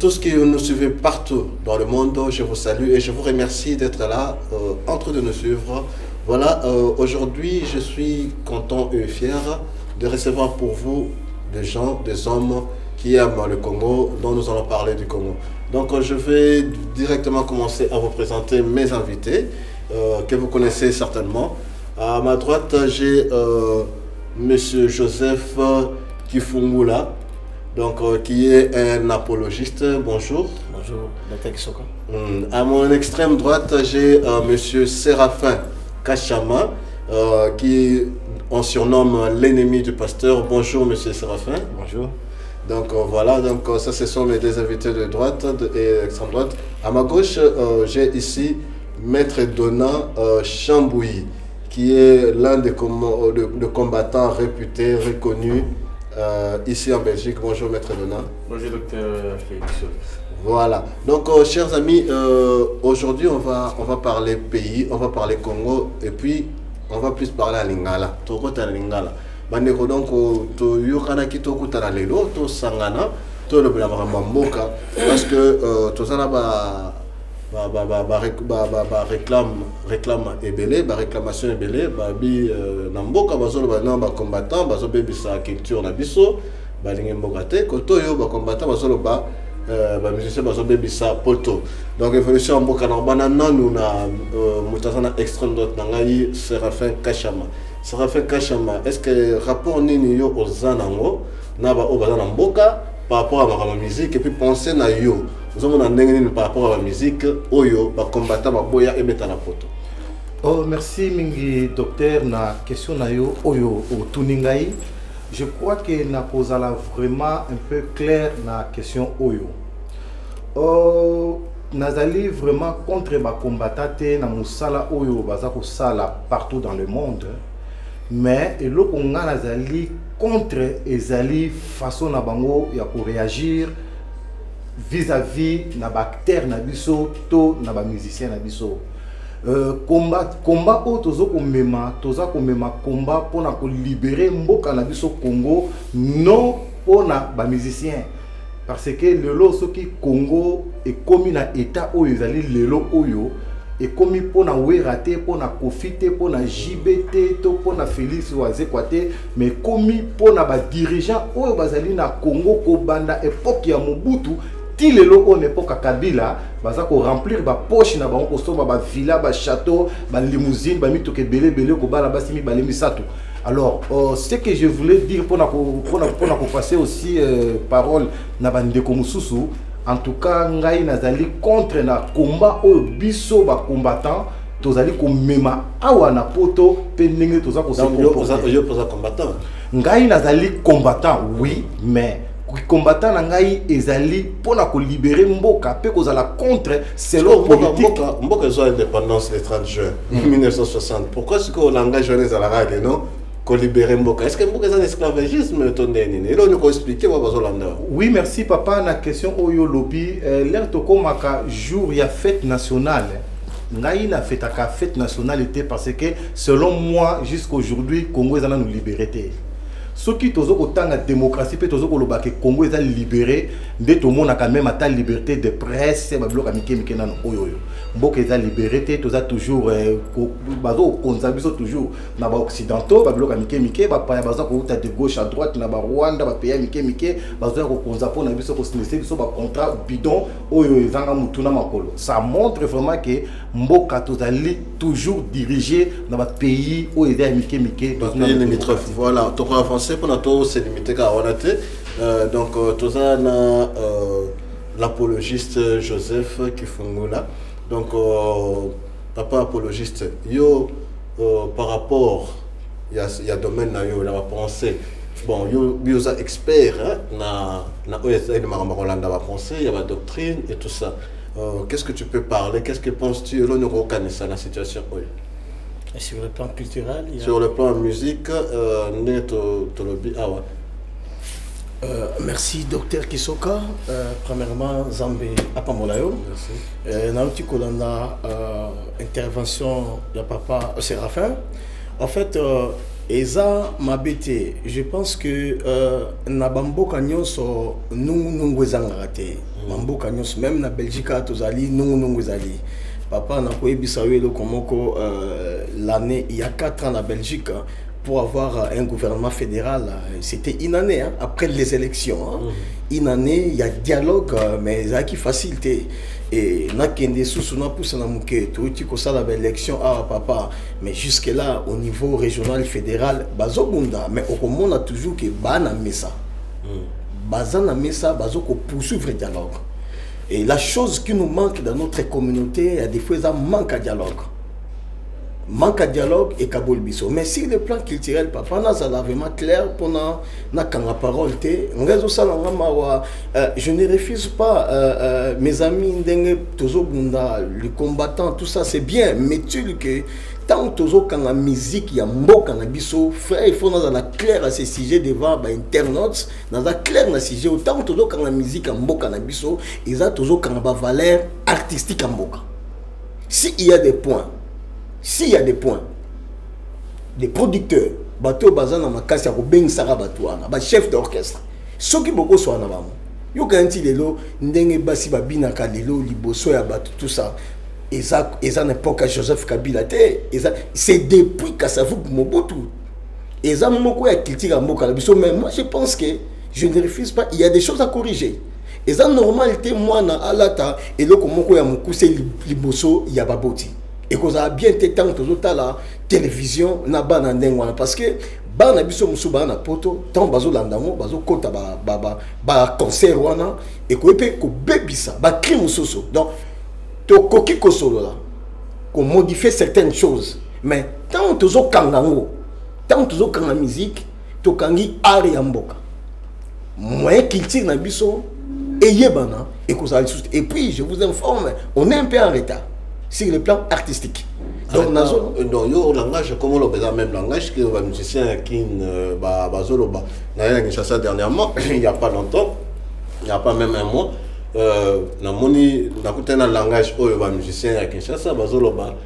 tous qui nous suivez partout dans le monde, je vous salue et je vous remercie d'être là, en train de nous suivre. Voilà, aujourd'hui, je suis content et fier de recevoir pour vous des gens, des hommes qui aiment le Congo, dont nous allons parler du Congo. Donc, je vais directement commencer à vous présenter mes invités, que vous connaissez certainement. À ma droite, j'ai Monsieur Joseph Kifungula, donc, qui est un apologiste. Bonjour. Bonjour, Dr Kisoka. À mon extrême droite, j'ai Monsieur Séraphin Kachama, qui on surnomme l'ennemi du pasteur. Bonjour Monsieur Séraphin. Bonjour. Donc voilà, donc ça ce sont mes deux invités de droite et extrême droite. À ma gauche, j'ai ici Maître Donat Chambouilly, qui est l'un des combattants réputés, reconnus ici en Belgique. Bonjour Maître Donat. Bonjour Docteur Félix. Voilà, donc chers amis, aujourd'hui on va parler pays, on va parler Congo et puis on va plus parler à Lingala. Tokota Lingala. Bandeko donc to yokana ki tokutana lelo to sangana to le bla mboka parce que to sana réclame ebele ba réclamation ebele ba bi na mboka bazolo ba na ba combattant bazo bebisa culture na biso ba lingi mboka te koto yo ba combattant bazolo ba ba musicien bazo bebisa poto. Donc évolution mboka na bana nanu na mutasana extrême droite na ngai Séraphin Kachama. Séraphin Kachama, est-ce que rapport nini yo ozanango na ba obazana mboka par rapport à ma musique et puis penser na yo nous avons un par rapport à la musique oyo ba combattant ba boya et mettre la poto. Oh merci mingi docteur na question na yo oyo o tuningai. Je crois que na kozala vraiment un peu clair na question oyo. Oh nazali vraiment contre ba combattant te na musala oyo baza ko sala partout dans le monde. Mais eloko nga nazali contre ezali façon na bango ya ko réagir vis-à-vis na bactère na biso to na ba musicien na biso. Combat o tozo komema combat pona ko libérer mboka na biso Congo non pona ba musicien parce que lelo soki Congo est commis na état oyo ezali lelo oyo et comme pour na raté pour na profiter pour na JBT to pour na Félix Ouazekwate mais comme pour na ba dirigeant oyo bazali na Congo ko banda époque ya Mobutu ti lelo on époque Kabila baza ko remplir ba poche na bango ko somba ba villa ba château ba limousine ba mitoke belé ko bala basimi ba lemisato. Alors ce que je voulais dire pour na passer aussi parole na bandeko mususu. En tout cas, ngai nazali contre na combat au biso ba combattant, tozali ko mema awa na poto pe ndenge toza ko se comporter. Yo posa combattant. Ngai nazali combattant, oui, mais combattant na ngai ezali pona ko libérer mboka pe kozala contre selon politique. Mboka zo indépendance le 30 juin 1960. Pourquoi est-ce qu'on engage jeunesse à la règle, non? Libérer Mboka. Est-ce que Mboka est un esclavagisme? Et là, on peut expliquer quoi Bazolanda. Oui, merci papa. La question Oyo Lobi, l'air toko maka jour il y a fête nationale. Naï na fête nationale était parce que selon moi jusqu'aujourd'hui Congo est en nous libérer. Ce qui tozo autant la démocratie peut tozo koloba que Congo est libéré, dès tout le monde a quand même ta liberté de presse, ba bloc amike mike nan oyo. Mboka est libéré, toza toujours bazo konzabiso toujours na ba occidentaux, ba bloc amike mike, ba pa bazo ko uta de gauche à droite na ba Rwanda, ba pays amike mike, bazo ko konzapo na biso ko signer biso ba contrat bidon oyo ezanga mutuna makolo. Ça montre vraiment que mboka tozali toujours dirigé dans ba pays oyo ezali amike mike, pays limitrophes. Voilà, to avancer pour notre c'est limité car on a été donc tout ça l'apologiste Joseph Kifungula. Donc papa apologiste yo par rapport il y a domaine na yo la pensée bon yo biosa expert na OSA de Maramorolanda va penser il y a la doctrine et tout ça. Qu'est-ce que tu peux parler, qu'est-ce que penses-tu là nous reconnaissons la situation oui. Sur le plan culturel, sur le plan musique, merci docteur Kisoka. Premièrement, Zambé Apamolayo. Merci. Nauti Kolanda, intervention de papa Séraphin. En fait, Et ça m'a bêté. Je pense que na bamboka nyonso nungu ezanga raté. Bamboka nyonso même na Belgique tozali nungu ezali. Papa na koyebisa welo komoko l'année il y a 4 ans na Belgique pour avoir un gouvernement fédéral, c'était une année hein, après les élections. Hein. Une année, il y a dialogue, mais il y a qui facilité. Et na kende sous na pousse na muke tu ko sala élection papa mais jusque là au niveau régional fédéral bazobunda mais on a toujours que bana mesa bazana mesa bazoko poursuivre le dialogue. Et la chose qui nous manque dans notre communauté, il y a des fois ça manque de dialogue. Manque de dialogue et Kabul Bisso. Mais si le plan culturel, papa, ça vraiment clair pour na parole, je ne refuse pas mes amis, les combattants, tout ça c'est bien, mais tu le que tant que la musique, il y a mboka na biso, frère, il faut dans la claire à ces sujets devant internautes, dans la claire na sujet, autant que la musique en mboka na biso, ils ont toujours quand la valeur artistique en mboka. S'il y a des points, des producteurs, bateau bazana makasi ya kobenga sara batwana, ba chef d'orchestre, soki boko so na bamo. Yo kanti lelo ndenge basi babina ka lelo liboso ya bato tout ça. Et ça n'époque Joseph Kabila c'est depuis Kasavubu Mobutu. Et ça moko ya critique mboka biso mais moi je pense que je ne refuse pas, il y a des choses à corriger. Et ça normalité moi na alata et loko moko ya mukuse liboso ya baboti. Et qu'on a bien été tant que la télévision na bana ndengwana parce que bana biso musu bana poto tant bazo landamo bazo kota ba concert wana et ko epé ko bebisa ba crime soso. Donc to koki ko solo là qu'on modifie certaines choses mais tant toujours kangango tant toujours kanga musique to kangi art ya mboka moyen culture na biso et yebana et ko et puis je vous informe on est un peu en retard sur le plan artistique. Donc, dans le langage, comment on le même langage que les musiciens qui bazoloba. D'ailleurs, dernièrement, il n'y a pas longtemps, il n'y a pas même un mois, dans langage où les musiciens à Kinshasa, bazoloba,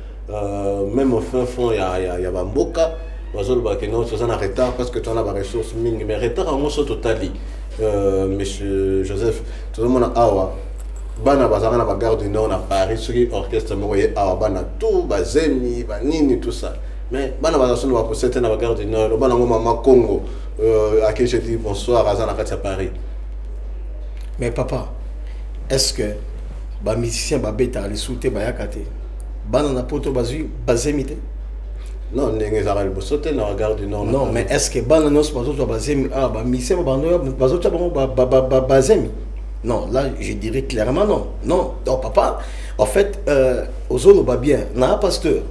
même au fin fond, il y a Bamboka, bazoloba qui nous sommes en retard parce que tu as des ressources minimes, mais retard en mosso totali. Monsieur Joseph, tout le monde a awa. Bana bazana ba gare du Nord à Paris sur orchestre moye a bana tout bazemi banini tout ça mais bana bazana ba possède na gare du Nord bana ngoma Congo à qui je dis bonsoir azana à Paris. Mais papa est-ce que ba musicien ba beta les souté ba yakate bana na poto bazemi te non ndenge za le bosote na gare du Nord non mais est-ce que bana nos bazo bazemi ba musicien bazo bazemi. Non, là, je dirais clairement non. Non, donc papa, en fait, aux autres, va bien. N'a pasteur,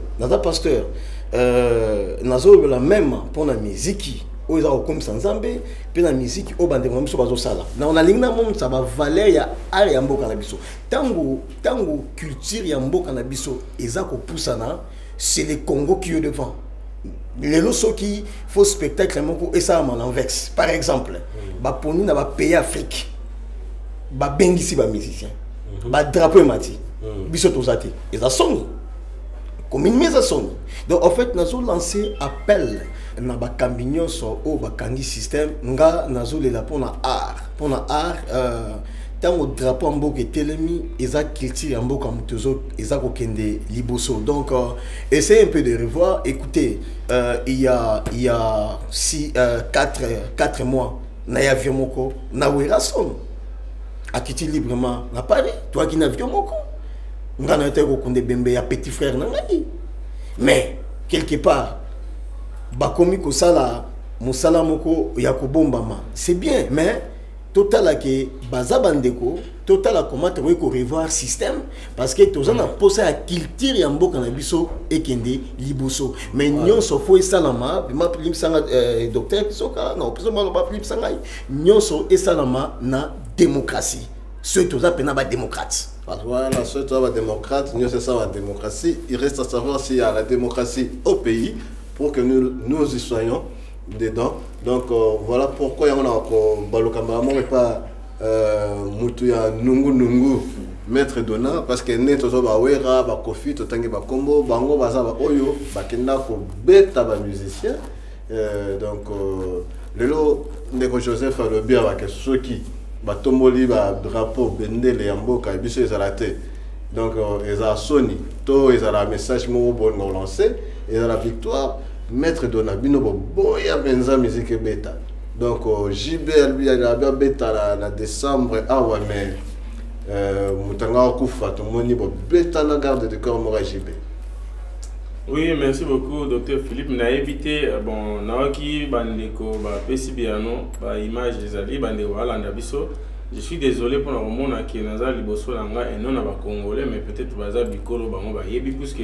Nazo la même pour la musique, où ils ont comme sans zambé, puis la musique, au bandé, on a sala. On a l'ingna mom, ça va valer ya ari yambo canabiso. Tango culture yambo canabiso, ils ont poussana, c'est le Congo qui est devant. Les losos qui font spectacle, et ça m'en envexe. Par exemple, Baponi n'a pas payé Afrique. Ba bengisi ba musicien ba drapeau mati biso tozati et ça sonne comme une mise à sonne. Donc en fait nazo lancé appel na ba kambinyo so o ba kangi système nga nazo le la pona art tant au drapeau mboka telemi eza culture mboka mutozo eza ko kende liboso. Donc essayez un peu de revoir. Écoutez, il y a 4 mois na ya viomoko na wera son à quitter librement à Paris, toi qui n'as vu mon on a été au Condé Bembe à petit frère Nangani. Mais quelque part, Bakomi Kosala, Moussala Moko, Yakobombama, c'est bien, mais total à que Bazabandeko, total à comment tu veux revoir système, parce que tu as posé à culture Yambo Kanabiso et Kende Liboso. Mais nous sommes faux et salama, ma plim sanga docteur Soka, non, plus ou moins ma plim sanga, nous sommes et salama na démocratie. Ceux qui ont peine à démocrate. Voilà, ceux qui ont démocrate, nous c'est ça la démocratie. Il reste à savoir s'il y a la démocratie au pays pour que nous y soyons dedans. Donc voilà pourquoi on a Balokambamo et pas Mutuya Nungu maître donna parce que net to ba wera ba kofi to tangi ba kombo bango baza ba oyo ba kenda ko beta ba musicien Donc lelo ndeko Joseph alobi avec ceux qui batomboli ba drapeau bendele ya mboka biso ezala te. Donc eza Sony to ezala message mo bon lancé et la victoire maître Donabino boya benza musique beta. Donc JB lui a bien beta la décembre awa mais mutanga kufa to moni bo beta na garde de corps mora JB. Oui, merci beaucoup, Dr Philippe. N'a évité, bon, Naoki, Bandeko, Pessi Biano, image des alliés, Bandeko, Alandabiso. Je suis désolé pour le moment qui est dans Liboso Langa et non à Congolais, mais peut-être Baza Bikolo, Bango, Bayebi, puisque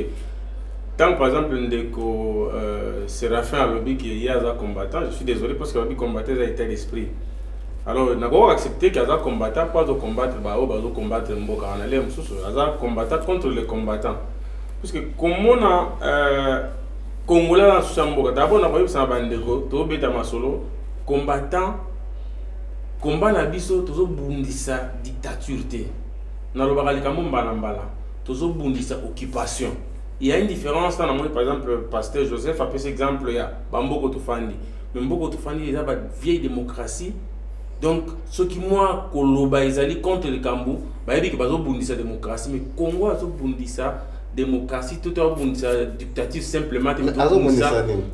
tant par exemple, Ndeko Séraphin à lobby qui est à combattant, je suis désolé parce que le combattant a été d'esprit. Alors, nous avons accepté qu'il y a un combattant, pas de combattre, combattre Mboka, on allait un combattant contre les combattants. Parce que comme on a Congolais dans ce Mboka, d'abord on a vu ça bandeko, to beta masolo, combattant, combat na biso, tozo bundisa dictature te. Na lo bakali kambo mbala mbala, tozo bundisa occupation. Il y a une différence dans par exemple pasteur Joseph a pris cet exemple il y a Bamboko Tofandi. Mais Mboko Tofandi il y a une vieille démocratie. Donc ce qui moi koloba ezali contre le Kambu, ba yebi ke bazo bundisa démocratie mais Congo azo bundisa démocratie tout à bundisa dictature simplement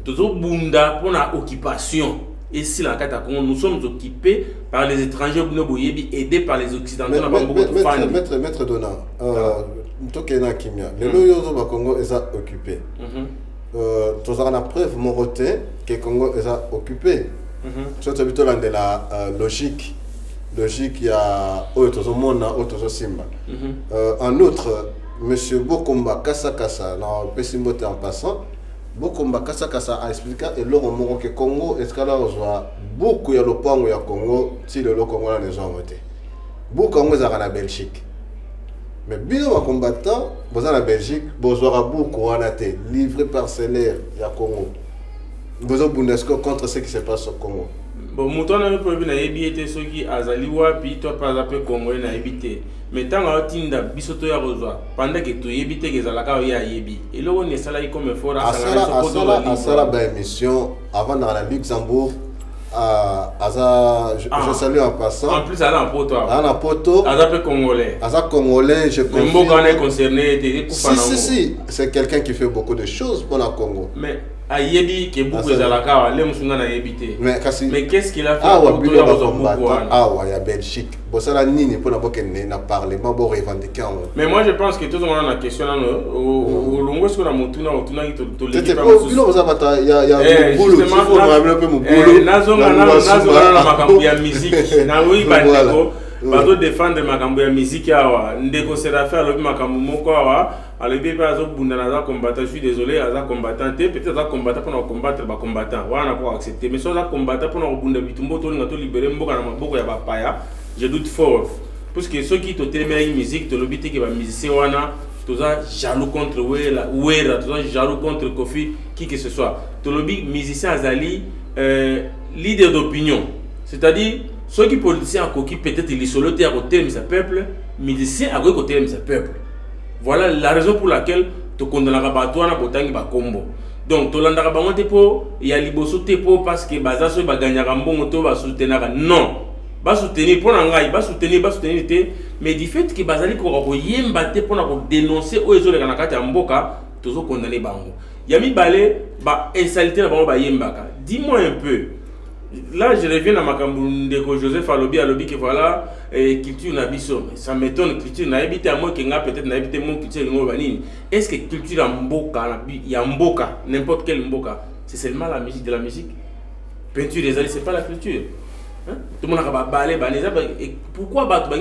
toujours bunda pour la occupation. Et si la carte nous sommes occupés par les étrangers aidés par les occidentaux. Maître Dona, Tokena Kimia, le Loyozo Congo est occupé. Tu as la preuve moroté que Congo est occupé. Tu as plutôt de la logique. Logique, il y a autre monde, autre Simba. En outre, Monsieur Bokomba Kassa, dans Pessimbote en passant, Bokomba Kassa a expliqué et l'or que Congo est là beaucoup de l'opang au Congo si le Congo a les gens voté. Beaucoup Congo est à la Belgique. Mais bien aux combattants, vous avez la Belgique, vous aurez beaucoup en athée, livré parcellaire à Congo. Vous avez Bundesco contre ce qui se passe au Congo. Bon, mouton n'a pas bien évité ceux qui azaliwa puis toi par exemple Congo n'a évité. Mais tant que tinda bisoto ya rozwa pendant que tu évité que zalaka ya yebi. Et là on est salarié comme fort à ça la émission avant dans la Luxembourg je salue en passant. En plus, elle a un poteau. Elle a un poteau. Elle est congolais. Elle est congolais, je confirme. Même si elle est concernée, si. C'est quelqu'un qui fait beaucoup de choses pour la Congo. Mais Ayebi, qui est beaucoup de Zalaka, elle est mais qu'est-ce qu'il a fait pour il y a Belgique. Bon, ça, Nini, pour n'a parlé, mais bon, revendiquer. Mais moi, je pense que tout le monde a la question là, au long de la montuna, au tournant, il y a boulot, la musique, bato défendre makambo ya musique awa ndeko Séraphin alobi makambo moko awa alobi pe azo bunda na combattant. Je suis désolé aza combattant te peut-être aza combattant pour combattre ba combattant wana pour accepter mais so aza combattant pour bunda bitumbo to linga to libérer mboka na maboko ya bapaya je doute fort parce que ceux qui te téméraire musique to lobi te ke ba musicien wana toza jaloux contre Wera toza jaloux contre Kofi qui que ce soit to lobi musicien azali leader d'opinion c'est-à-dire ceux qui politiciens à coquille peut-être ils sont à côté de ce peuple, musiciens à côté de ce peuple. Voilà la raison pour laquelle tu condamnes à Batouana Botangi Bakombo. Donc, tu l'as dit il y a Liboso Tepo parce que Bazaso va gagner un bon moto, va soutenir. Non, va soutenir pour l'angai, va soutenir, mais du fait que Bazali Koroko Yembate pour dénoncer aux autres Kanakati Amboka, tu as condamné Bango. Yami Balé, bah, insalité la Bango Yembaka. Dis-moi un peu. Là, je reviens à Makambu de Joseph Alobi que voilà, culture nabiso. Ça m'étonne, culture n'a habité à moi qui n'a peut-être n'a habité mon culture de est-ce que culture en Mboka, il y a Mboka, n'importe quel Mboka, c'est seulement la musique de la musique. Peinture des alliés, c'est pas la culture. Hein? Tout le monde a balé, pourquoi battre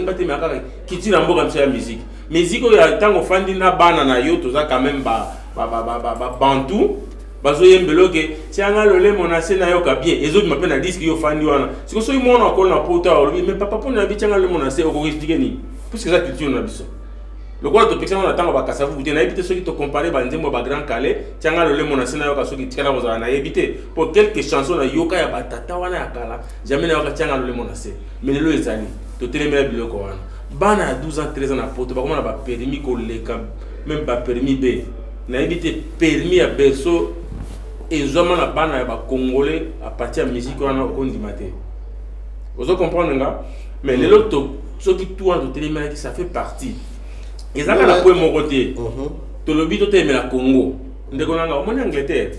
culture en Mboka, c'est la musique. Musique, il y a tant qu'on fait des banana, tout ça quand même, bantou. Bazo yembelo ke si anga lole monase na yo ka bien ezo bi mapena disque yo fandi wana siko so imona ko na pota olobi mais papa pona bi tanga le monase o ko expliquer ni parce que ça culture na biso le quoi to pexana na tanga ba kasavu bute na ebite soki to comparer ba nzembo ba grand calais tanga lole monase na yo ka soki tikana ko za na ebite pour quelques chansons na yoka ya batata wana ya kala jamais na yo ka tanga lole monase mais le ezali to telemela biloko wana bana 12 ans 13 ans na poto ba komona ba permis ko leka même ba permis B na ebite permis ya berceau et zoma na bana ba congolais à partir de musique on a condimate. Vous comprenez nga? Mais les autres ceux qui tournent au télé ça fait partie. Et ça la pour mon côté. To le but de la Congo. Ndeko nanga au moins Angleterre.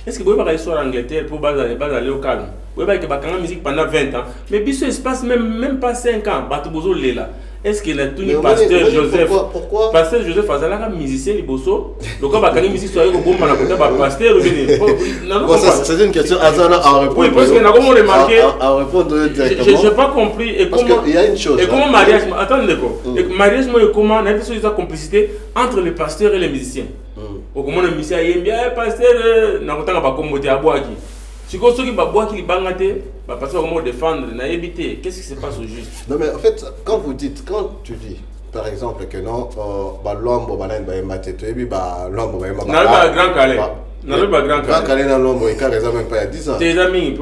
Est-ce que vous pouvez pas aller en Angleterre pour aller au calme? Vous pouvez pas faire musique pendant 20 ans. Mais puis ça se passe même pas 5 ans. Batubozo là. Est-ce qu'il a tout pasteur Joseph? Pourquoi Pasteur Joseph a un musicien liboso. Donc on va gagner musique soit au bon mal à pasteur. C'est une question à répondre. Oui, parce que nous avons remarqué. À répondre directement. Je n'ai pas compris. Et parce qu'il y a une chose. Et comment mariage? Attendez quoi. Mariage moi comment on a des complicité entre les pasteurs et les musiciens. Au comment le musicien aime bien pasteur. N'a pas pas comme à boire qui. Si vous avez qui bangate, parce que comment défendre, n'a évité. Qu'est-ce qui se passe au juste? Non mais en fait, quand tu dis, par exemple que non, l'homme va être maté, tu es l'homme va être maté. Grand Calais. Non, pas Grand Calais. Grand Calais dans l'homme, il carré même pas il y a 10 ans. Tes amis,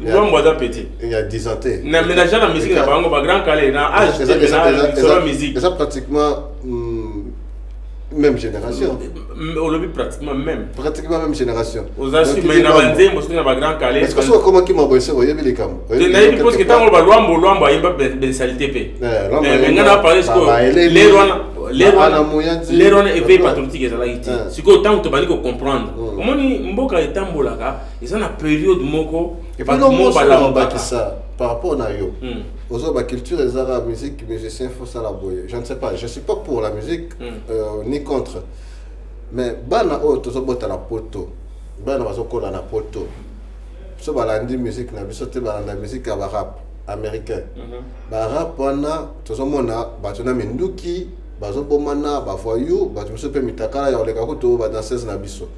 l'homme va petit. Il y a 10 ans. Mais déjà la musique n'a pas Grand Calais, dans l'âge de la musique. C'est pratiquement même génération. Au lobby pratiquement même. Pratiquement même génération. Aux assumes, mais n'a pas Grand Calais. Est-ce que c'est comment qui m'a bossé au Yébi les Cam? Tu n'as pas parce que tant qu'on va loin, il va ben salité p. Mais on a parlé que les rôles éveillés patriotiques et ça c'est que tant que tu vas comprendre. Comment ni mboka etambolaka, ils ont une période moko et pas non ça par rapport à yo. Aux autres culture les arabes musique musiciens faut ça la boyer. Je ne sais pas, je suis pas pour la musique ni contre. Mais bana o to so bota la poto. Bana va so kola na poto. So balandi musique na biso te balanda musique à rap américain. Ba rap wana to so mona ba tona minduki, ba so bomana ba foyu, ba to so pe mitakala ya oleka ko to ba danseuse na biso.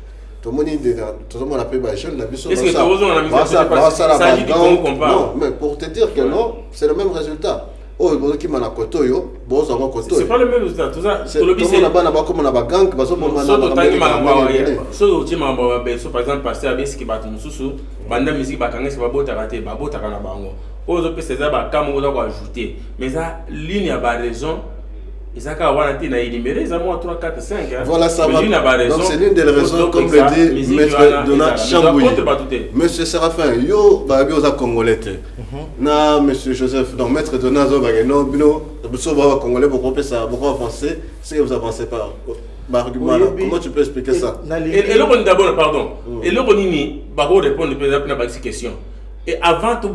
To moni de to so mona pe ba jeune na biso. Est-ce que to zo na musique ça dit qu'on compare? Non, mais pour te dire que non, c'est le même résultat. Oh, qui m'a koto yo, bon ça va koto. C'est pas le même résultat. Tout ça, tout le bise na bana ba comme na ba gang, ba so mona na. So tu m'as par exemple passer avec ce qui bat mususu, banda musique ba kanga se ba bota raté, ba bota kana bango. Aux autres c'est ça ba kamo ko ajouter. Mais ça ligne a ba raison. Ils ont wana ti na énumérer ça moi 3 4 5 voilà ça va. Donc c'est l'une des raisons comme le dit maître Donat Chamboui. Monsieur Séraphin yo ba bi oza congolais. Na monsieur Joseph donc maître Donat zo ba no bino so ba congolais pour ça beaucoup avancer si vous avancez pas argument comment tu peux expliquer ça? Et le d'abord pardon. Et le ni ba répondre peut-être à cette question. Et avant tout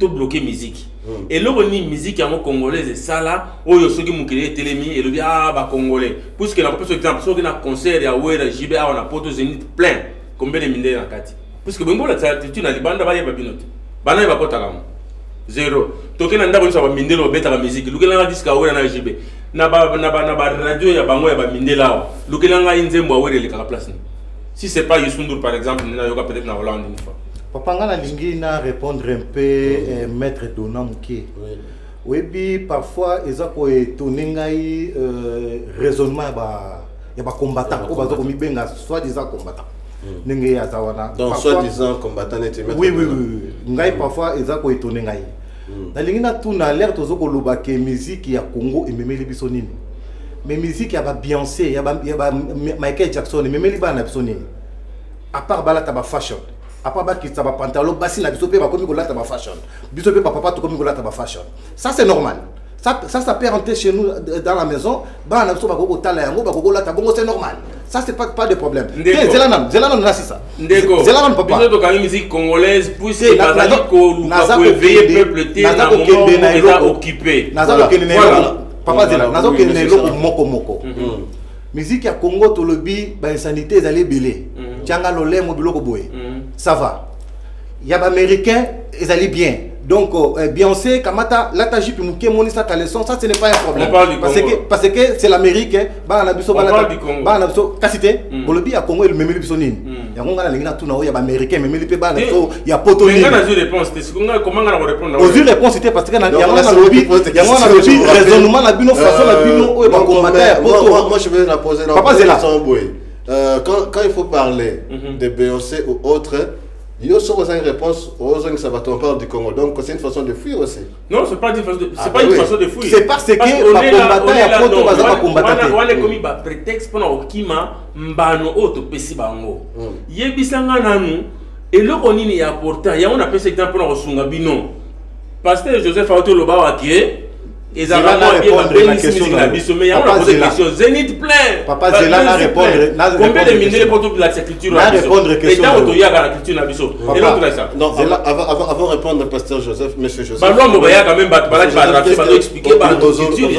bloquer musique. Et là on dit musique en congolaise et ça là où il y a ceux qui m'ont créé télémi et le dit ah bah congolais puisque la par exemple ceux qui na concert ya ouais JB on a poto zénith plein combien de milliers en kati puisque bongo la tu na libanda ba yeba binote bana yeba kota kam zéro toke na ndabo ça va mindelo beta la musique lukela na disque ouais na JB na ba radio ya bango ya ba mindela lukela nga inzembo ouais le ka place si c'est pas Youssou par exemple na yoka peut-être na Hollande une fois. Papa Ngana lingi na répondre un peu maître Donat Muké. Oui, puis parfois ils ont étonné ngai raisonnement ya ba combattant ko bazo ko mibenga soi-disant combattant. Nenge ya zawana. Donc soi-disant combattant n'était maître. Oui. Ngai parfois ils ont étonné ngai. Na lingi na tout na l'air tozo ko loba ke musique ya Congo et memeli biso nini. Mais musique ya ba Beyoncé, ya ba Michael Jackson, memeli ba na biso nini. À part bala ta ba fashion. Après bah qui ça va pantalon bassi la bisope va comme Nicolas ta fashion bisope papa tout comme Nicolas ta fashion ça c'est normal ça peut rentrer chez nous dans la maison bah na biso ba ko tala yango ba ko la ta bongo c'est normal ça c'est pas de problème zelanam na ça ndeko zelanam papa biso to ka musique congolaise puisque bazali ko éveiller peuple te na moment occupé nazalo kene papa zelanam nazalo kene moko musique ya Congo to lobi ba insanité ezali belé tianga lolemo biloko boye ça va. Il y a américain, ils allaient bien. Donc Beyoncé, Kamata, Lataji puis Mouké, Monissa Caleçon, ça ce n'est pas un problème. Parce que c'est l'Amérique, bah on a biso bah on a biso Cassité, Bolobi à Congo il me met biso nini. Il y a ngana lingina tout na il y a américain mais il ba na so il y a poto nini. Mais on a eu réponse, c'est comment on a répondre. Aux yeux réponse c'était parce que il y a ngana lobby raisonnement la bino façon la bino ba combattre poto. Moi je vais la poser dans Papa Zela. Quand il faut parler de Beyoncé ou autre, Il y a aussi une réponse aux gens qui on parle du Congo. Donc c'est une façon de fuir aussi. Non, c'est pas une façon de, pas une façon de fuir. C'est parce que on est comme un prétexte pour okima mbano auto pesi bango. Yebisanga nanu et le konini ya pourtant il y a on appelle cet exemple pour osunga bino. Pasteur Joseph Auto Loba wakie et ça va répondre à la question de la biso mais il y a on a posé question Zénith plein. Papa Zéla répondre. Combien de minutes pour toute la culture la répondre question. Et dans auto ya la culture la biso. Et l'autre là ça. Non, avant répondre pasteur Joseph, monsieur Joseph. Bah non, mais quand même bah expliquer bah culture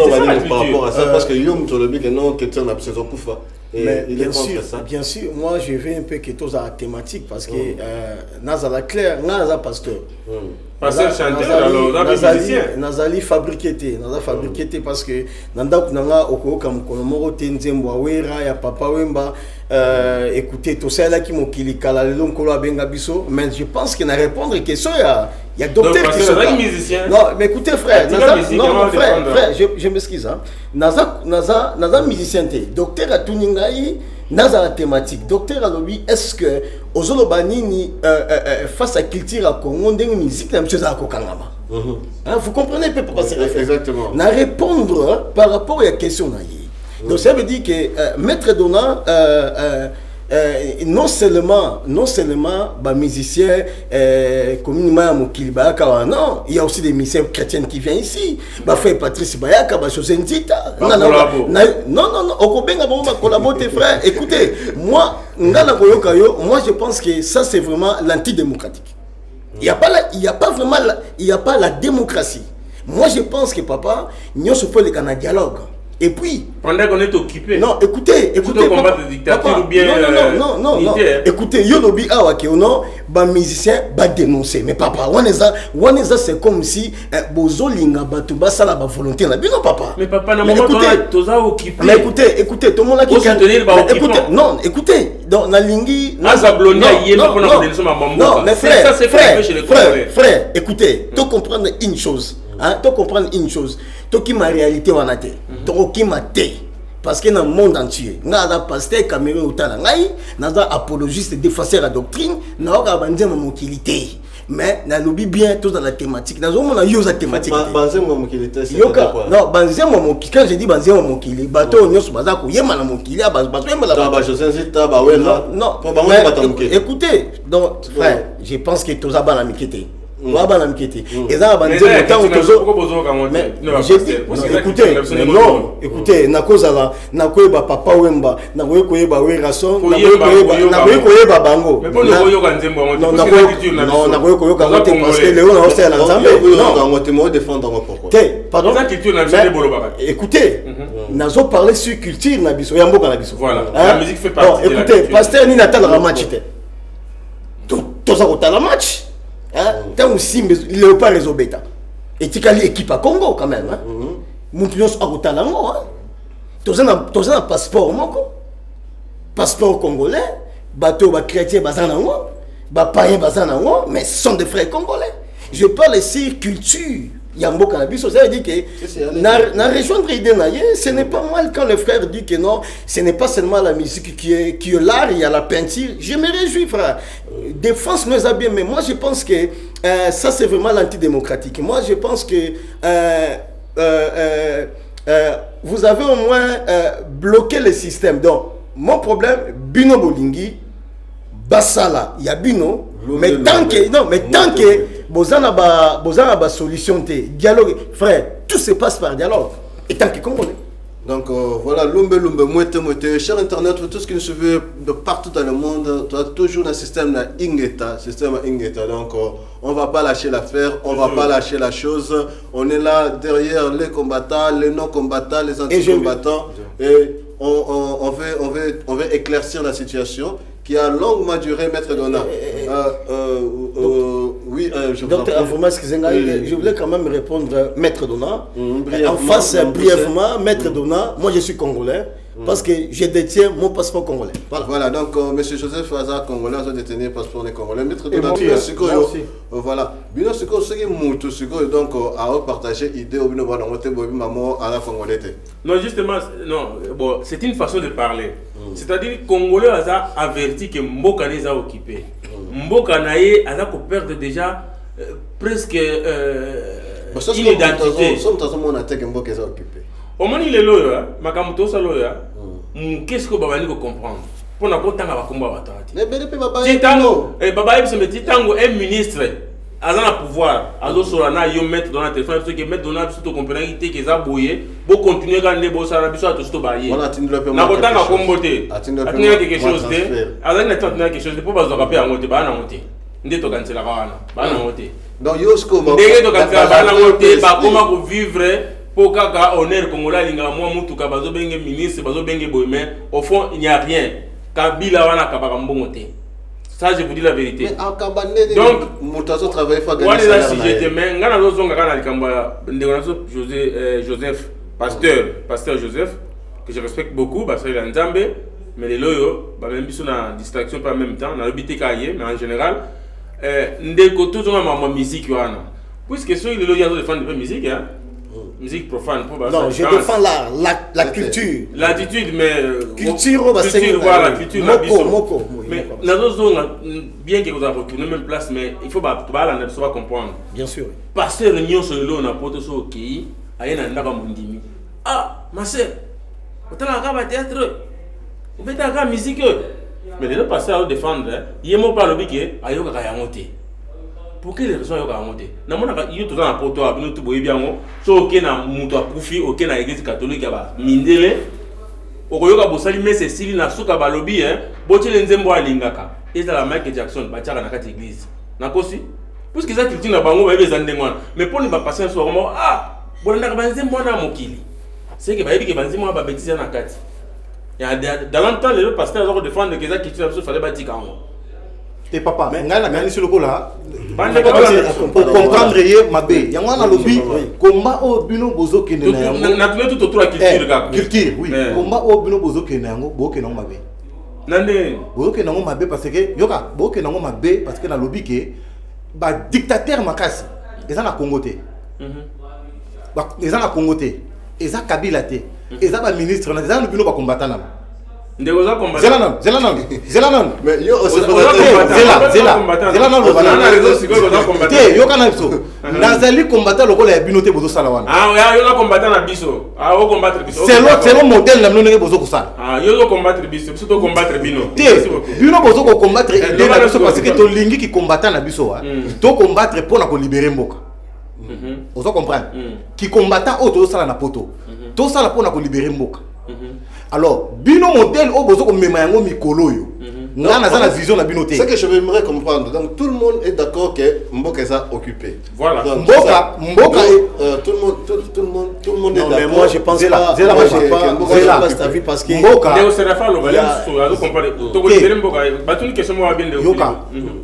par rapport à ça parce que Yom Tolobi que non question la saison pour faire. Mais bien sûr, moi je vais un peu que tous à la thématique parce que Nazala clair, Nazala pasteur. Pasteur chanteur alors musicien. Nazali fabriqué parce que nanda kunanga okoka mukonomoro tenzembo wera ya papa wemba écoutez tout ça là qui mokili kala le nkolo abenga biso mais je pense que na répondre question il y a docteur qui sont musicien. Non, mais écoutez frère, frère, je m'excuse hein. Naza musicien docteur a tuningai Naza la thématique. Docteur Alobi, est-ce que Ozolo Banini face à culture à Congo, une musique la même chose à Kokangama? Vous comprenez un peu pourquoi c'est référé. Exactement. Na répondre par rapport à la question naïe. Donc ça veut dire que Maître Dona non seulement bah musiciens communément Mokiliba non, il y a aussi des musiciens chrétiens qui viennent ici. Bah frère Patrice Bayaka, bah José Nzita. Non, Okobenga bon ma collaborer frère. Écoutez, moi je pense que ça c'est vraiment l'antidémocratique. Il y a pas la démocratie. Moi je pense que papa, nous se fait le dialogue. Et puis, pendant qu'on est occupé. Non, écoutez, combattre la dictature ou bien non. Écoutez, Yolobi Awake, non, bah musicien, bah dénoncer. Mais papa, Waneza, c'est comme si Bozolinga, Batuba, ça la volonté, là. Non, papa. Mais papa, n'a pas occupé. Mais écoutez, tout le monde a qui écoutez, dans la lingi. Non, mais frère, écoutez, tu comprendre une chose. Tu comprendre une chose. Toki ma réalité wanate toki ma té parce que dans le monde entier naza pasteur Cameroun utala ngai naza apologiste défenseur de la doctrine naoka banzema mokilité mais na lobi bien tout dans la thématique nazo mona yoza thématique banzema mokilité yoka non banzema mokilité quand je dis banzema mokilité bato nyoso baza ko yema na mokilité bato yema la ba José Nzita ba wela non écoutez donc frère je pense que tous aba na mikete et ça va dire écoutez na cause là na koyeba papa wemba na koyeba werason na koyeba bango non na koyeba parce que Léon a aussi la nzambe non défendre pourquoi pardon écoutez nazo parler sur culture na biso ya mboka na biso voilà la musique fait partie de la écoutez pasteur ni natal la match tout ça la match. Tant aussi, il n'est pas réseau bêta. Et tu as l'équipe à Congo quand même. Mon client a au talent. Tu as un passeport, passeport congolais, bateau chrétien, bazanango, païen, bazanango, mais ce sont des frères congolais. Je parle ici culture. Yambo Cannabis, ça veut dire que dans la région de Ridenaye, ce n'est pas mal quand le frère dit que non, ce n'est pas seulement la musique qui est l'art, il y a la peinture. Je me réjouis, frère. Défense nous a bien, mais moi je pense que ça c'est vraiment l'antidémocratique. Moi je pense que vous avez au moins bloqué le système. Donc, mon problème, Bino Bolingi, Bassala, il y a Bino, mais tant que Bozana ba solution dialogue frère tout se passe par dialogue et tant que congolais donc voilà Lumbe Mouette cher internet tout ce qui nous suit de partout dans le monde tu as toujours un système Ingeta donc on va pas lâcher l'affaire on va pas lâcher la chose on est là derrière les combattants les non combattants les anti-combattants et on veut éclaircir la situation qui a longuement duré, Maître Dona. Oui, je vous je voulais quand même répondre, Maître Dona. En face, brièvement, Maître Dona, moi je suis congolais, parce que je détiens mon passeport congolais. Voilà, donc M. Joseph Hazard, congolais, a détenu le passeport congolais. Maître Dona, voilà. Bino Siko, ce qui est moutou, donc à partager l'idée au Bino Banomote, Maman, à la congolais. Non, justement, non, bon, c'est une façon de parler. C'est-à-dire que les Congolais ont averti que Mbokane a occupé. Mboka naye a perdre déjà presque une identité. Au moins il est là, Makamuto Saloya, qu'est-ce que Babani veut comprendre? Pour n'a pas tant à combat battre. Titango, et Baba se met Titango est ministre. Azana pouvoir, Azo Solana, yo mettre dans la téléphone, ceux qui mettent dans la surtout comprenant qu'ils a bouillé, pour continuer à gagner beau salaire, bisous à tous bailler. N'a pas tant à comboter. Attendez quelque chose de, Azana attendez quelque chose de pour baser à monter, bah na monter. Ndé to cancel la rana, bah na monter. Donc Yosko, ndé to cancel bah na monter, bah comment pour vivre pour kaka honneur congolais linga moi mutuka bazo benge ministre, bazo benge boyme, au fond il n'y a rien. Kabila wana kabaka mbongote. Ça, je vous dis la vérité. Donc, Joseph, pasteur Joseph, que je respecte beaucoup, parce qu'il est en Zambé, mais les loyaux, même si on a distraction pas en même temps, on a l'habité cahier, mais en général, ndeko tout le monde a musique, puisque ceux qui loyaux défendent la musique, hein. Musique profane. Non, je défends la culture. L'attitude, mais. Culture, voilà, culture. Moko. Mais dans nos zones, bien que vous avez retourné même place, mais il faut pas comprendre. Bien sûr. Passer réunion sur le lot, on a porté sur le quai, à y a un mondimi. Ah, ma soeur, vous avez un théâtre, vous avez un musique. Mais les deux pasteurs à défendre, il y a un peu de biquet, à y a un monté. Pour quelle raison il y a monté? Na mona il tout dans poto abino tout boye bien ngo so ok na muto akufi ok na église catholique ba mindele okoyoka bosali messe sili na suka balobi botele nzembo alingaka ezala Michael Jackson batiaka na kati église nakosi puisque ça culture na bango ba bezande ngwana mais pour ne pas passer so vraiment bolanda ba nzembo na mokili c'est que ba yebi ke banzembo ba betisa na kati ya dans longtemps les pasteurs ont défendre que ça culture na so fallait batika ngo. Et papa, mais ngana ngani sur le coup là. Pour comprendre yé mabé. Yango na lobby combat au bino bozo kende na yango. Na tout autour la culture gars. Culture, oui. Combat au bino bozo kende yango, bo kende nango mabé. Nande. Bozo kende nango mabé parce que yoka, bo kende nango mabé parce que na lobby ke ba dictateur makasi. Eza na Congo té. Ba eza na Congo té. Eza Kabila té. Eza ba ministre na eza no bino ba combattant na. Zelanan. Mais yo aussi Nazali combattant lokola ya binote bozo sala wana. Yo na combattant na biso. O combattre biso. C'est le modèle na mnonge bozo ko sala. Yo zo combattre biso, biso to combattre bino. Bino bozo ko combattre idée na biso parce que to lingi ki combattant na biso wa. To combattre pour na ko libérer mboka. Ozo comprendre. Ki combattant o to sala na poto. To sala pour na ko libérer mboka. Alors, bino modèle au bozo ko mema yango mikolo yo. Ngana za na vision na bino té. C'est que je aimerais comprendre. Donc tout le monde est d'accord que Mboka est occupé. Voilà. Donc, Mboka tout le monde est d'accord. Mais moi je pense pas. Zela Moi je pas ta vie parce que Mboka Ndeo Serafa lo balem so azo comparer. To ko libérer Mboka. Batuni question mo bien de Yoka.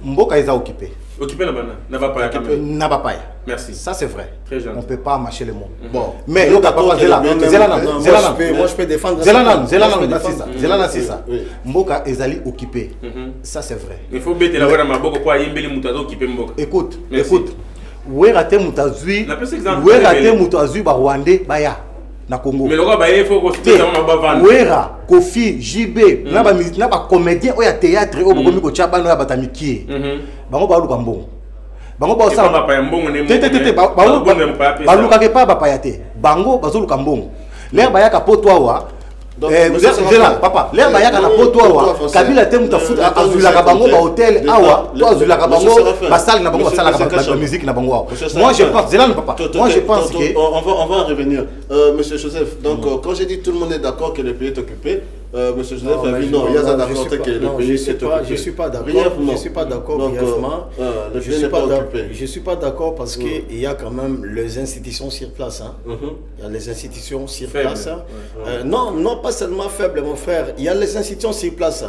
Mboka est occupé. Occupé na bana. Na va pas n'a pas. Merci. Ça c'est vrai. Très gentil. On peut pas mâcher les mots. Bon. Mais Yoka papa Zela. moi je peux défendre. Zelana c'est ça. Mboka ezali occupé. Ça c'est vrai. Il faut bêter la wera maboko pour yembeli mutazo occupé Mboka. Écoute. Wera te mutazui. La plus exemple. Wera te mutazui ba Rwandais baya na Congo. Mais le roi ba il faut que tu dans ma bavane. Wera, Kofi, JB, na ba comédien o ya théâtre o bokomi ko tshaba no ya batamiki. Bango ba luka mbongo. Bango ba sa ba pa mbongo ne mbongo. Ba luka ke pa ba pa yate. Bango ba zo luka mbongo. L'air ba ya ka potwa wa. Papa, l'air ba ya ka na potwa wa. Kabila te muta foot azula ka bango ba hôtel awa, to azula ka bango ba salle na bango ba salle ka musique na bango. Moi je pense Zelane papa. Moi je pense que on va en revenir. Monsieur Joseph, donc quand j'ai dit tout le monde est d'accord que le pays est occupé, monsieur Joseph a dit non, il y a un d'accord que le pays est occupé. Je suis pas d'accord. Je suis pas d'accord brièvement. Je suis pas d'accord parce que il y a quand même les institutions sur place. Il y a les institutions sur place. Non, pas seulement faible, mon frère. Il y a les institutions sur place.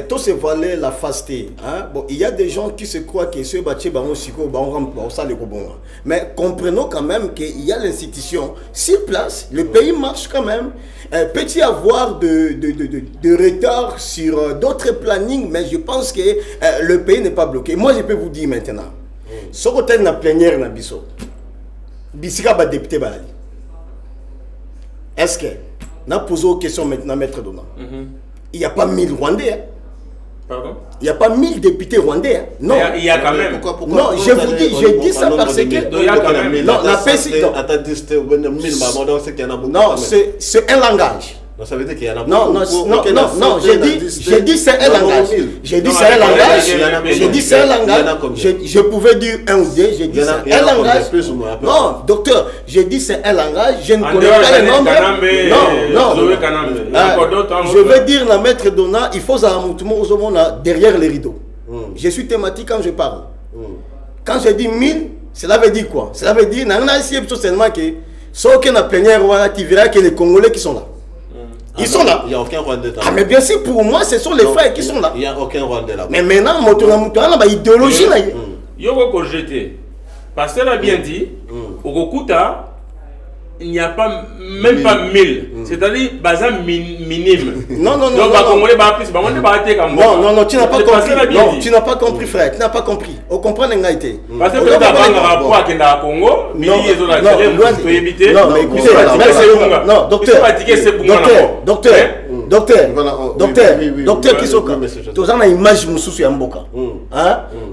Tout se voiler la fasté. Bon, il y a des gens qui se croient que ce bâti mais comprenons quand même qu'il y a l'institution sur place. Le pays marche quand même. Peut-il y avoir de retard sur d'autres plannings, mais je pense que le pays n'est pas bloqué. Moi, je peux vous dire maintenant, ce côté de la plénière, Bissika va député Balali. Est-ce que, on a posé une question maintenant, Maître Dona, il n'y a pas 1000 Rwandais. Pardon? Il n'y a pas 1000 députés rwandais. Hein. Non. Il y a quand même. Pourquoi Non, je vous dis, j'ai dit ça parce que... Il y a quand même. Non, la PCI... Non, c'est un langage. Donc ça veut dire qu'il y en a beaucoup. Non, j'ai dit c'est un langage. J'ai dit c'est un langage. J'ai dit c'est un langage. Je pouvais dire un ou deux. J'ai dit c'est un langage. Non, docteur, j'ai dit c'est un langage. Je ne connais pas les nombres. Non. Je veux dire, la maître Donna, il faut derrière les rideaux. Je suis thématique quand je parle. Quand je dis 1000, cela veut dire quoi? Cela veut dire, seulement que ceux qui ont plénière, tu verras que les Congolais qui sont là. Ils sont là. Il n'y a aucun Rwandais. Ah, mais bien sûr, pour moi, ce sont les frères qui sont là. Il n'y a aucun Rwandais là. Mais maintenant, il y a une idéologie là. Il y a un jeté. Parce qu'elle a bien dit, au Kokuta, il n'y a pas même pas 1000. C'est-à-dire, bazar minime. Non. Donc, non, tu n'as pas compris. Non, tu n'as pas compris, frère. Tu n'as pas compris. On comprend l'engagement. Parce que tu as un rapport avec le Congo, non, mais écoutez, non, docteur Kisoka, tu as une image de Mboka.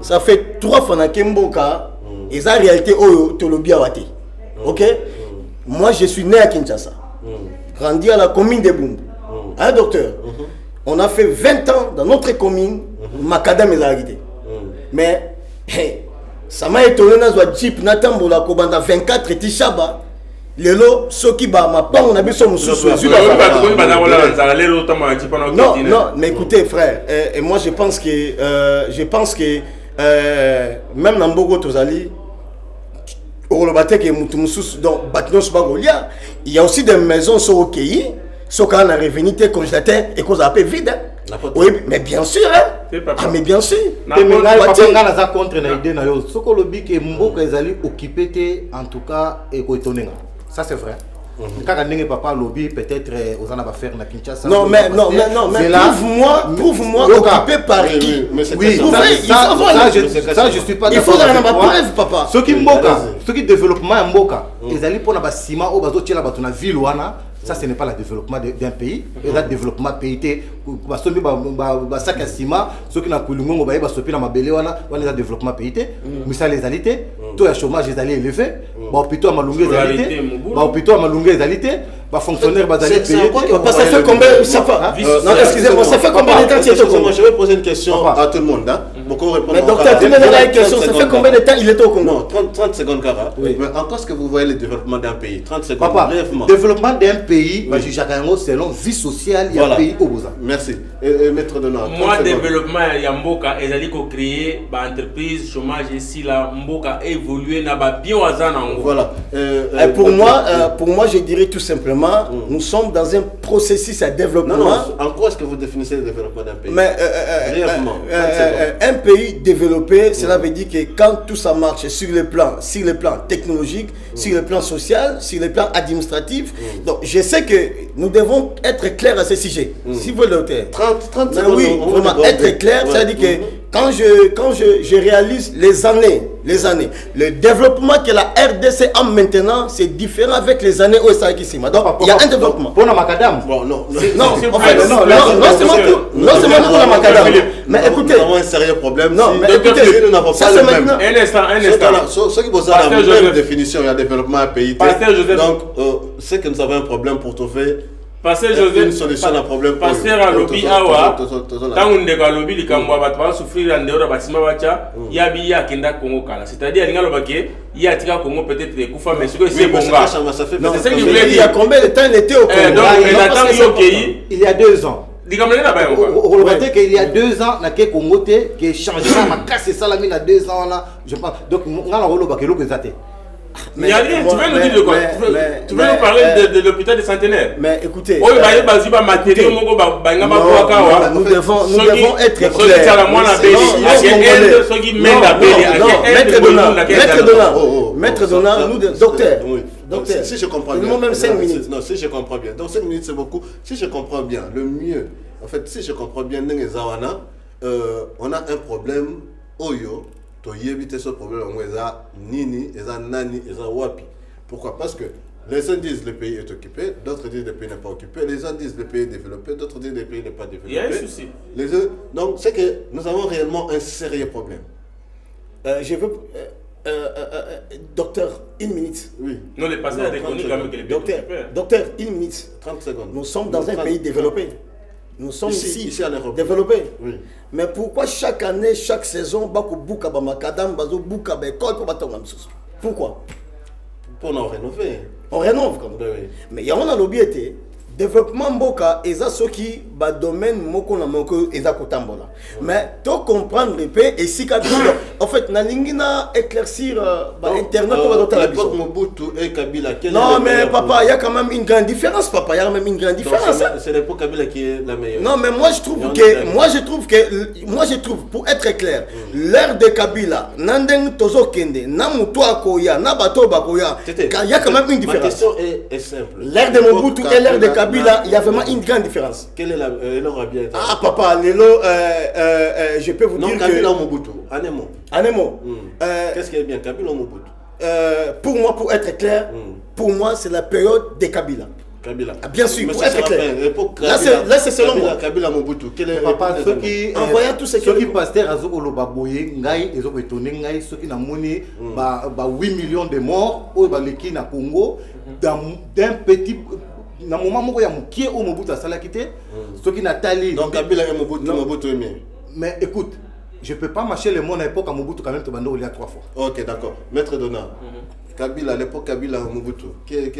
Ça fait 3 fois que Mboka, et ça, en réalité, ok? Moi, je suis né à Kinshasa, grandi à la commune de Bumbu. Hein, docteur? On a fait 20 ans dans notre commune, Macadam et Zarité. Mais, ça m'a étonné, dans Jeep, Nathan Bola, Kobanda 24 et Tishaba. Lelo, ceux qui ba ma pas on a besoin de non, mais écoutez, frère, et moi je pense que même dans Bogo Tozali, il y a aussi des maisons sur Okéi, ceux qui ont un revenu congélateur et qu'on a vide. Oui, mais bien sûr, hein? Ah, mais bien sûr. En tout cas, ça c'est vrai. Quand papa lobby peut-être aux en faire na Kinshasa. Non, mais prouve-moi occupé par qui? Oui, ça je suis pas d'accord. Il faut dans la preuve, papa. Ce qui développement Mboka, ils allaient pour la ciment au bateau tchela batona ville wana. Ça, ce n'est pas le développement d'un pays. Et le développement pays, sac à ciment, ceux qui n'ont pas le monde, ils sont dans le développement pays. Mais ça, les alités, tout le chômage, les allés élevés, plutôt à Malungue, les alités, plutôt à Malungue, les alités, fonctionnaire, les alités. Ça fait combien? Non, excusez-moi, ça fait combien de temps tu es au Congo? Je vais poser une question à tout le monde. Mais docteur, tu me donnes une question, ça fait combien de temps il est au Congo? Non, 30 secondes, Cara. Mais encore, est-ce que vous voyez le développement d'un pays? 30 secondes, brièvement. Développement d'un pays, selon vie sociale, il y a un pays au Bouza. Merci. Et maître de Nord. Moi, développement, il y a Mboka, ils allaient créer une entreprise, chômage ici, là, Mboka évoluer, n'a pas bien au hasard. Voilà. Pour moi, je dirais tout simplement, nous sommes dans un processus à développement. Non, en quoi est-ce que vous définissez le développement d'un pays? Mais, un pays développé, cela veut dire que quand tout ça marche sur le plan technologique, sur le plan social, sur le plan administratif, donc je sais que nous devons être clairs à ce sujet. Si vous le dites. 30 secondes. Oui, vraiment être clair, ça veut dire que quand je réalise les années, le développement que la RDC a maintenant, c'est différent avec les années où ça qui s'y Donc, il y a un développement. Pour la macadam. Non, c'est maintenant pour la macadam. Mais écoutez, nous avons un sérieux problème. Non, mais écoutez, nous n'avons pas le même. Un instant. Ce qui pose la même définition, il y a développement à pays. Donc, c'est que nous avons un problème pour trouver une solution à un problème. Pasteur à lobby awa, tant on déga lobby les Kamwa va souffrir en dehors de bâtiment bacha, yabi ya kenda Congo kala. C'est-à-dire il y a tika Congo peut-être les Koufa mais ce que c'est bon gars. C'est ça qu'il voulait dire. Il y a combien de temps il était au Congo? Il y a 2 ans. Il y a 2 ans, na ke Congo te qui changera ma casse salamine à 2 ans là, je pense. Donc on a le bakelo que ça. Il n'y a rien, tu veux nous dire de quoi? Tu veux nous parler de l'hôpital des centenaires? Mais écoutez, nous devons être clairs. Maître Donna, docteur, si je comprends bien, même 5 minutes. Non, si je comprends bien, donc 5 minutes c'est beaucoup. Si je comprends bien, le mieux, en fait, si je comprends bien, on a un problème, Oyo. Tu éviter ce problème, nini, nani, wapi. Pourquoi? Parce que Les uns disent le pays est occupé, d'autres disent le pays n'est pas occupé, les uns disent le pays est développé, d'autres disent le pays n'est pas développé. Il y a un souci. Donc c'est que nous avons réellement un sérieux problème. Je veux... docteur, une minute. Oui. Non, les passés a reconnu quand même que les pays Docteur, occupés. docteur, une minute. 30 secondes. Nous sommes dans un pays développé. Nous sommes ici à l'Europe. développés. Oui. Mais pourquoi chaque année, chaque saison, Bako Bouka Bamakadam, Bazo Bouka Bekol, pourquoi? Pour nous rénover. On rénove comme ça. Oui. Mais il y a un lobbyité. Développement Mboka, et ça, ceux qui, bah, domaine, moko na moko, et ça, kotambola. Mais, tu comprendre le pays, et si, en fait, na lingina éclaircir, bah, Internet, on va doter la l'époque Mobutu et Kabila, non, mais papa, il y a quand même une grande différence, papa, il y a quand même une grande différence. C'est l'époque Kabila qui est la meilleure. Non, mais moi, je trouve, pour être clair, l'ère de Kabila, Nandeng Tozo Kende, Namutoa Koya, Nabato Bakoya, il y a quand même une différence. Ma question est simple. L'ère de Mobutu et l'ère de Kabila, il y a vraiment une grande différence. Quelle est l'heure bien été? Ah, papa, je peux vous dire que... Kabila ou Mobutu, Anemo. Anemo. Qu'est-ce qui est bien, Kabila ou Mobutu? Pour moi, pour être clair, pour moi, c'est la période de Kabila. Kabila. Ah, bien sûr, pour être clair. Là, c'est selon moi. Kabila Mobutu. Quel est papa, ceux qui envoyant tout ce ceux qui pasteur azo oloba boye ngai ezo étonné ngai ceux qui na moni ba 8 millions de morts au ba leki na Congo d'un petit na moment moko ya mukie au Mobutu asala kité ceux qui na tali donc Kabila et Mobutu aimé. Mais écoute, je peux pas marcher le monde à l'époque à Mobutu quand même te bando il y a 3 fois. OK, d'accord. Maître Donald. Kabila, l'époque Kabila Mobutu. Quelle est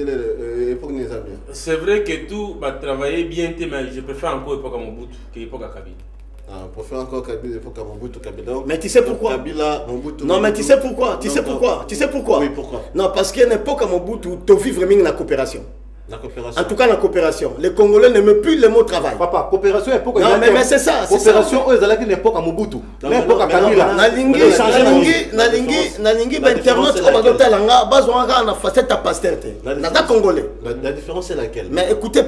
l'époque des amis? C'est vrai que tout va travailler bien, mais je préfère encore l'époque à Mobutu que l'époque à Kabila. Ah, on préfère encore Kabila, l'époque à Mobutu, Kabila. Mais tu sais pourquoi? Kabila, Mobutu. Non, mais tu sais pourquoi? Tu sais pourquoi? Oui, pourquoi? Non, parce qu'il y a une époque à Mobutu, tu vivre vraiment la coopération. La coopération. En tout cas, la coopération. Les Congolais n'aiment plus le mot travail. Papa, coopération époque. Non, mais c'est ça. Coopération, eux, ils allaient à l'époque à Mobutu. L'époque à Kabila. Nalingi, ben internaute, on va doter l'anga, besoin de facette à pasterte. Nada Congolais. La différence c'est laquelle? Mais écoutez,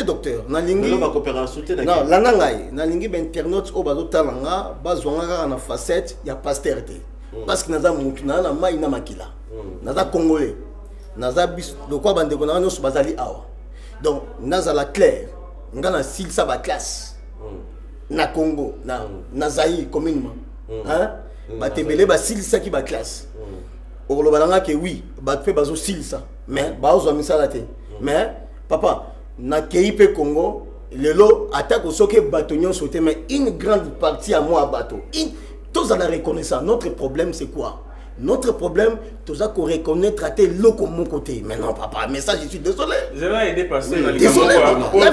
docteur. Nalingi. Non, la coopération, c'est laquelle? Non, l'anangai. Nalingi, ben internaute, on va doter l'anga, besoin de facette, il y a pasterte. Parce que nada moutou, nada maïna makila. Nada Congolais. Naza bis de quoi bande kona no bazali awa donc naza la claire ngana sil sa ba classe na Congo na Zaïre communément hein ba tebele ba sil sa ki ba classe olo balanga ke oui ba fait bazo sil sa mais ba ozo misala te mais papa na KIP Congo lelo attaque soke batonyon sauté mais une grande partie à moi bateau tous en la reconnaissance. Notre problème c'est quoi? Notre problème, tout ça qu'on reconnaît, traiter l'eau comme mon côté. Mais non, papa, mais ça, je suis désolé. Je vais aider passer dans les désolé, on a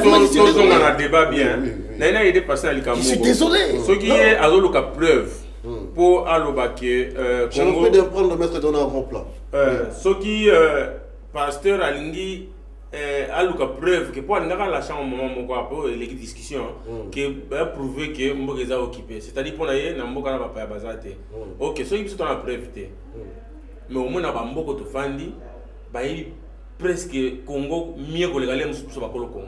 débat bien. Je vais aider passer dans les je suis désolé. Ce qui est à l'eau preuve pour Alobake. Je ne peux pas prendre le maître dans un grand plan. Ce qui pasteur Alingi aluka preuve que pour aller la chambre moment pour les discussions qui va prouver que Mboka occupé, c'est-à-dire pour aller na Mboka na papa bazate. OK, ce qui sont la preuve mais au moins na Mboka to fandi ba presque Congo mieux que les galets musu ba Congo.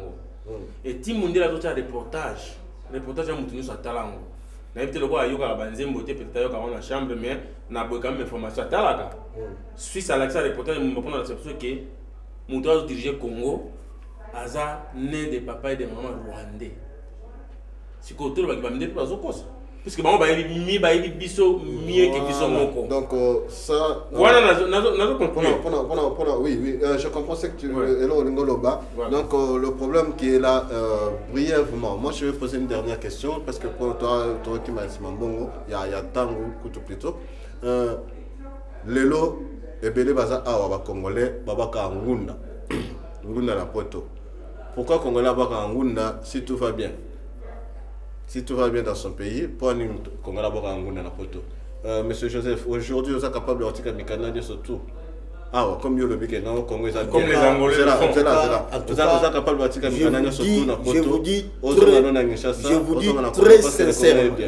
Et Timundi la d'autres reportage à mutunu sa talango. Na peut le quoi yoka banzembo te peut-être yoka na chambre mais na boka quand même information talaka. Suisse à l'accès reportage me prendre la perception que mon doit diriger Congo, Aza né de papa et de maman rwandais. Si côté le va me dire pas cause. Puisque maman va mi ba biso mieux que biso moko. Donc ça voilà nazo comprendre. Oui, je comprends ce que tu veux donc le problème qui est là brièvement. Moi je vais poser une dernière question parce que pour toi qui m'a dit bongo, il y a tant ou plutôt lelo ebele baza awa ba congolais babaka ngunda ngunda na poto. Pourquoi congolais babaka ngunda si tout va bien? Si tout va bien dans son pays, pour un congolais babaka ngunda na poto. Monsieur Joseph, aujourd'hui vous êtes capable de retirer Mikana de surtout. Ah ouais, comme le week-end, non, Congo, comme les Angolais, c'est là. Vous êtes capable de retirer Mikana surtout na poto.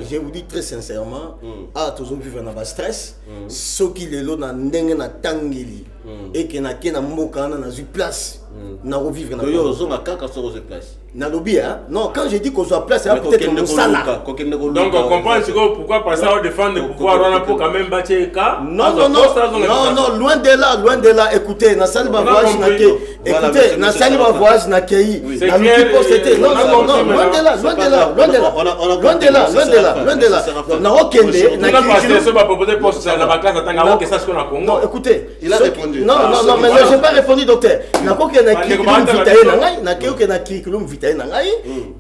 Je vous dis très sincèrement, ah toujours vivre dans le stress, ceux qui les l'ont n'engagent na tangeli et qui n'a qu'un mboka na na place, na revivre na. Yo zonga kaka sur ce place. Na lobby hein? Non, quand je dis qu'on soit place, c'est peut-être mon salaire. Donc on comprend pourquoi passer à défendre le pouvoir pour quand même battre cas. Non, loin de là, écoutez, na salle bavage Écoutez, dans le voyage, dans le pays, C'est dans clair, l'outil c'était. Non, non, non, loin de là, loin de là, loin de là. Loin de là, loin de là, loin de là. Non, aucun des. Non, écoutez. Il a répondu. Non, non, non, mais je n'ai pas répondu, docteur.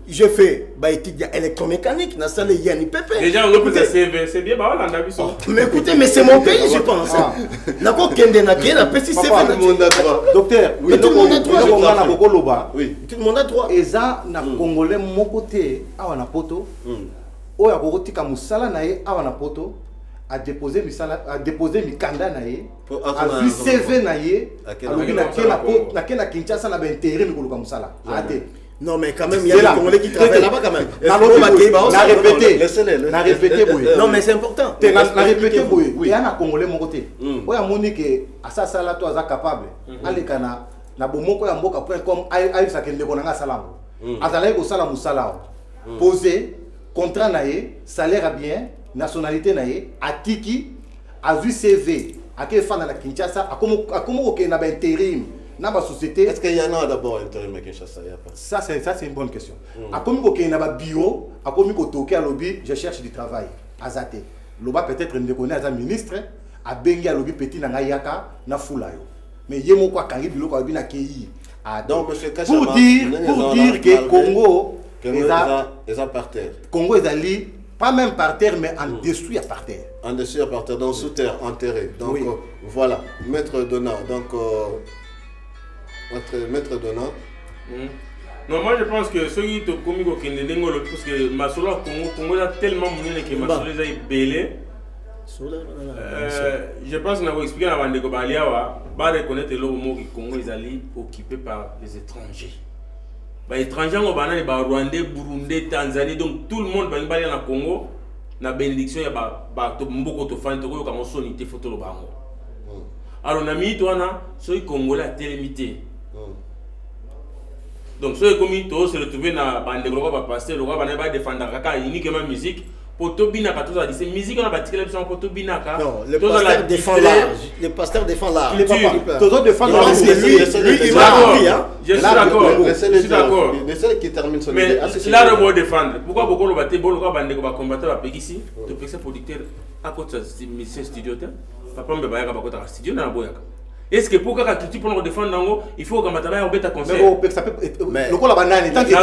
Je fais étude électromécanique dans la salle INIPP. Déjà, on peut CV, c'est bien, bah voilà, mais écoutez, mais c'est mon pays, je pense. Docteur, mais tout le monde a droit. Oui. Tout le monde a droit. Et ça, na Congolais, mon côté, à la poto, ou à Korotika Moussala, à la poto, à déposer mi kanda naye, à vu CV naye, à la Kinshasa, na intérim pour le Moussala. Non, mais quand même, il y a des Congolais qui travaillent là-bas quand même. Na répété, non, mais c'est important. Na répété, oui. Il y a un Congolais mon côté. Oui, à Monique, à ça, là, toi, capable. Allez, kana, na bomoko ya mboka.com, aïe, ça qu'elle ne salam. Azalaï au salam musala. Poser, contrat naé, salaire à bien, nationalité naé, à tiki, à vu CV, à quel fan à la Kinshasa, à comment ok, na intérim. Dans la société. Est-ce qu'il y en a d'abord intérim à Kinshasa? Ça, c'est une bonne question. À comme il y a un bureau, à comme il y a un lobby, je cherche du travail. À Zate. Loba peut-être ne connaît pas un ministre, à Bengi à lobby petit na yaka na fulayo. Mais il y a mon quoi quand il y a un KI. Donc, monsieur pour dire que Congo est à par terre. Congo est allé, pas même par terre, mais en dessous à par terre. En dessous à par terre, donc sous terre, enterré. Donc voilà, maître Donna. Donc maître Donna. Non, moi je pense que ceux qui te commis au Kenya, parce que Masolo Congo a tellement monnaie que Masolo est belé. Je pense que nous avons expliqué avant de Baliawa, va reconnaître le mot que Congo est allé occupé par les étrangers. Les étrangers au Banane, Rwandais, Burundi, Tanzanie, donc tout le monde va aller dans le Congo. La bénédiction, il y a beaucoup de fans qui ont sonité photo le bango. Alors, on a mis toi, ceux Congolais à télémité. Donc, ceux qui ont se retrouvé dans la bande de Groga, passer le roi, va défendre uniquement musique. Pour tout binaka, tout ça, c'est musique, on a bâti l'émission pour tout binaka. Non, le pasteur défend l'art. Le pasteur défend l'art. Il est pas. Tout défend l'art. Lui, il m'a appris, hein. Je suis d'accord. Je suis d'accord. Mais c'est qui termine son idée. Mais là, on va défendre. Pourquoi beaucoup le bâti, bon, le roi, bande de combattre la pays ici, tu peux faire producteur à côté de musicien studio. Papa me va à côté de studio, dans la boyaka. Est-ce que pour que tu peux nous défendre, il faut que Mataba ait un conseil. Mais le coup la banane, tant que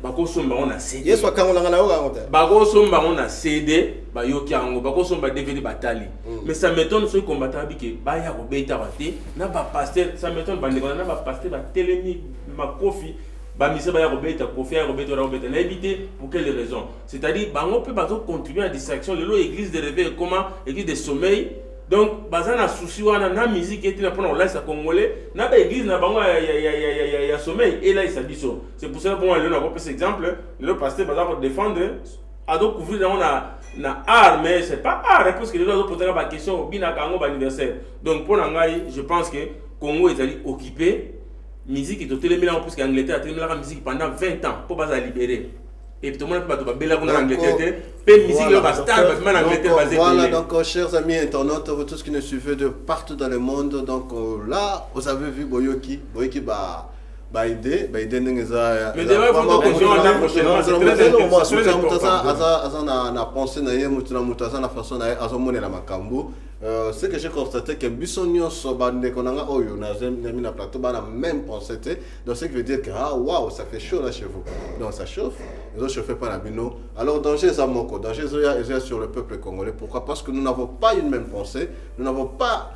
bakosomba on a CD yeso kangola ngala yo kangote bakosomba on a CD ba yoki ango bakosomba DVD batali mais ça m'étonne ceux combattants bike ba ya ko beta baté na ba pasteur ça m'étonne ba ndeko na ba pasteur ba telemi ma kofi ba mise ba ya ko beta kofi ya ko beta na éviter pour quelles raisons c'est-à-dire bango peut bazo contribuer à distraction le église de réveil comment église de sommeil. Donc, bazana souci wana na musique qui est là pour la congolais, na ba église na bango ya sommeil et là il s'abisso. C'est pour ça que moi le na cet exemple, le pasteur bazana pour défendre à donc couvrir dans na art mais c'est pas art parce que les autres poser la question bina kango ba anniversaire. Donc pour ngai, je pense que Congo est allé occupé musique est au télémila en plus qu'Angleterre a télémila la musique pendant 20 ans pour pas libérer. Et tout le monde peut bella en Angleterre. Voilà, donc chers amis internautes, vous tous qui nous suivez de partout dans le monde, donc là, vous avez vu Boyoki bah idée n'engeza. Mais déjà, vous continuez la prochaine fois. C'est très important. Na pensé na ye mutuna mutaza na façon na azomone la makambo. Ce que j'ai constaté que Bissonio Sobande Konanga Oyo na plateau ba la même pensée. Donc ce qui veut dire que ah waouh, ça fait chaud là chez vous. Donc ça chauffe. Ils ont chauffé par la bino. Alors danger Zamoko, danger Zoya sur le peuple congolais. Pourquoi? Parce que nous n'avons pas une même pensée, nous n'avons pas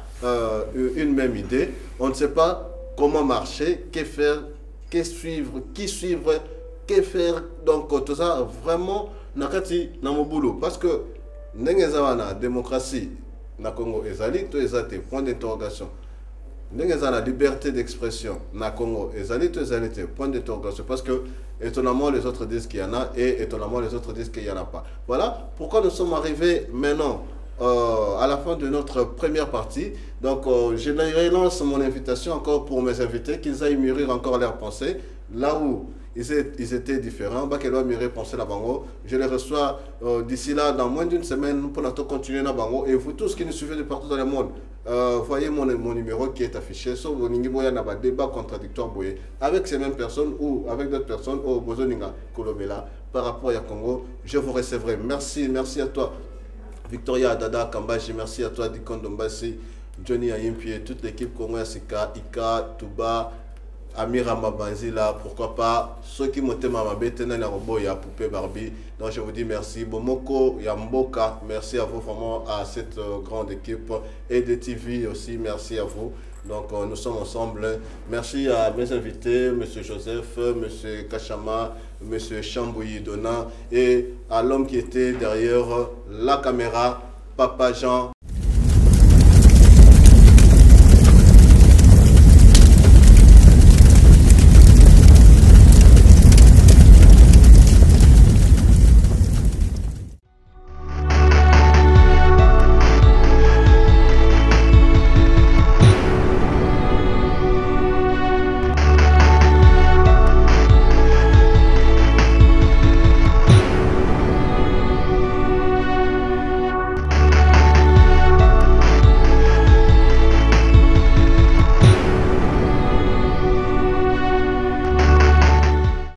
une même idée. On ne sait pas comment marcher, que faire, que suivre, qui suivre, que faire. Donc tout ça vraiment nakati na mon boulot parce que n'engezawana démocratie na Congo ezali to ezate point d'interrogation. N'engezana liberté d'expression na Congo ezali to ezalité point d'interrogation parce que étonnamment les autres disent qu'il y en a et étonnamment les autres disent qu'il y en a pas. Voilà pourquoi nous sommes arrivés maintenant à la fin de notre première partie. Donc, je relance mon invitation encore pour mes invités, qu'ils aillent mûrir encore leurs pensées, là où ils étaient différents. Penser la bango. Je les reçois d'ici là, dans moins d'une semaine, pour continuer la bango. Et vous tous qui nous suivez de partout dans le monde, voyez mon numéro qui est affiché. Sauf que il y a un débat contradictoire avec ces mêmes personnes ou avec d'autres personnes au Bozoninga Kolobela par rapport à Congo. Je vous recevrai. Merci à toi, Victoria Dada Kambaji. Merci à toi, Dikon Dombasi, Johnny Ayimpi et toute l'équipe Congo Sika, Ika, Touba, Amira Mabanzila, pourquoi pas, ceux qui m'ont été na robot ya poupée Barbie. Donc je vous dis merci. Bomoko Yamboka, merci à vous vraiment, à cette grande équipe, et de TV aussi, merci à vous. Donc nous sommes ensemble. Merci à mes invités, M. Joseph, M. Kachama, M. Chambouyi Dona, et à l'homme qui était derrière la caméra, Papa Jean.